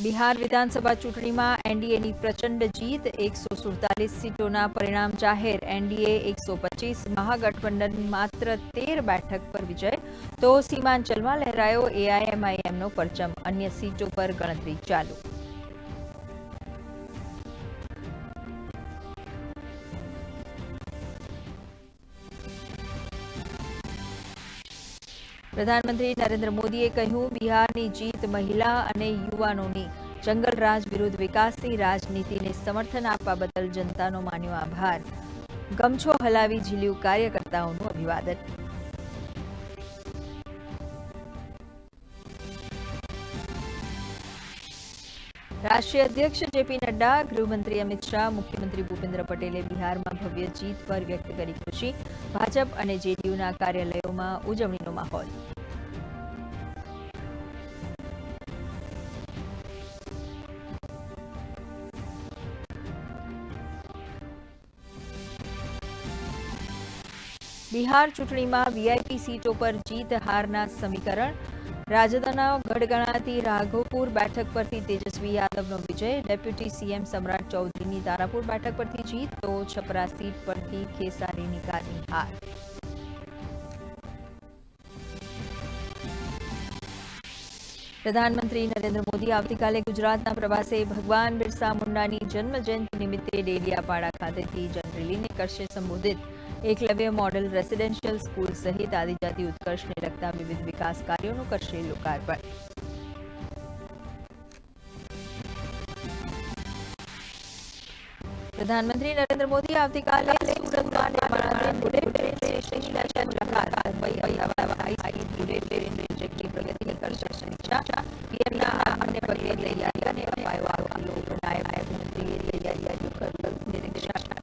બિહાર વિધાનસભા ચૂંટણીમાં એનડીએની પ્રચંડ જીત, 147 સીટોના પરિણામ જાહેર. એનડીએ 125, મહાગઠબંધન માત્ર 13 બેઠક પર વિજય. તો સીમાંચલમાં લહેરાયો એઆઈએમઆઈએમનો પરચમ. અન્ય સીટો પર ગણતરી ચાલુ. પ્રધાનમંત્રી નરેન્દ્ર મોદીએ કહ્યું, બિહારની જીત મહિલા અને યુવાનોની. જંગલરાજ વિરુદ્ધ વિકાસની રાજનીતિને સમર્થન આપવા બદલ જનતાનો માન્યો આભાર. ગમછો હલાવી ઝીલ્યું કાર્યકર્તાઓનું અભિવાદન. રાષ્ટ્રીય અધ્યક્ષ જેપી નડ્ડા, ગૃહમંત્રી અમિત શાહ, મુખ્યમંત્રી ભૂપેન્દ્ર પટેલે બિહારમાં ભવ્ય જીત પર વ્યક્ત કરી ખુશી. ભાજપ અને જેડીયુના કાર્યાલયોમાં ઉજવણીનો માહોલ. બિહાર ચૂંટણીમાં વીઆઈપી સીટો પર જીત હારના સમીકરણ. રાજદના ગઢ ગણાતી રાઘોપુર બેઠક પરથી તેજસ્વી યાદવનો વિજય. ડેપ્યુટી સીએમ સમ્રાટ ચૌધરીની તારાપુર બેઠક પરથી જીત. તો છપરા સીટ પરથી ખેસારીની કારની હાર. પ્રધાનમંત્રી નરેન્દ્ર મોદી આવતીકાલે ગુજરાતના પ્રવાસે. ભગવાન બિરસા મુંડાની જન્મજયંતિ નિમિત્તે ડેડિયાપાડા ખાતેથી જનરેલીને કરશે સંબોધિત. એકલવ્ય મોડલ રેસિડેન્શિયલ સ્કૂલ સહિત આદિજાતિ ઉત્કર્ષને લગતા વિવિધ વિકાસ કાર્યોનું કરશે લોકાર્પણ. પ્રધાનમંત્રી નરેન્દ્ર મોદી આવતીકાલે સુરતમાં નિર્માણાધીન બુલેટ ટ્રેન સ્ટેશનની લેશે મુલાકાત. હાઈ-સ્પીડ બુલેટ ટ્રેન પ્રોજેક્ટની પ્રગતિની કરશે સમીક્ષા. પીએમના આગમનને પગલે તૈયારીઓને અપાયો આખલો. નાયબ મુખ્યમંત્રીએ તૈયારીઓ કર્યું નિરીક્ષણ.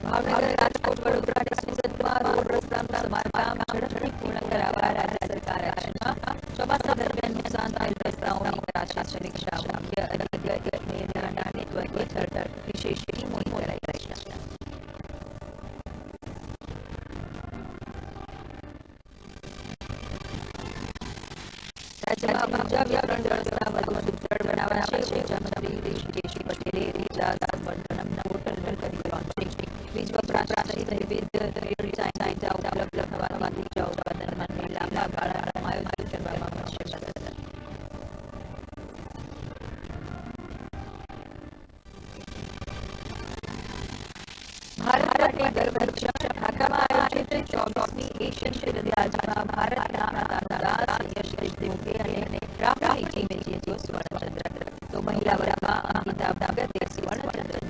ભાવનગર, રાજકોટ, વડોદરા અને સુરતમાં રોડ રસ્તાનું સમારકામ ઝડપથી પૂર્ણ કરાવવા રાજ્ય સરકાર એક્શનમાં. ચોમાસા દરમિયાન નુકસાન થયેલ રસ્તાઓની કરાશે સમીક્ષા. મુખ્ય અધિકારીઓને નેતૃત્વ હેઠળ વિશેષ ટીમો કરાઈ રહી છે. રાજ્યમાં ઉર્જા વિતરણ વ્યવસ્થા વધુ સુદૃઢ બનાવાશે. ઉર્જા મંત્રી ઋષિકેશ પટેલે વીજ સંવર્ધનમના પોર્ટલ કરી લોન્ચિંગ. વીજ વપરાશ સહિત વિવિધ સુવિધા ઉપલબ્ધ થવાથી ઊર્જા ઉત્પાદનમાં લાંબા ગાળાનું આયોજન કરવામાં મળશે મદદ. ભારત માટે ગર્વની ક્ષણ. ઢાકામાં આયોજિત 24મી એશિયન તીરંદાજીમાં ભારતના અતાનુદાસ યશ દેવકે અને રાફેલની ટીમે જીત્યો સ્વર્ણચંદ્રક. તો મહિલા વર્ગમાં અંકિતા ભગતે સ્વર્ણચંદ્રક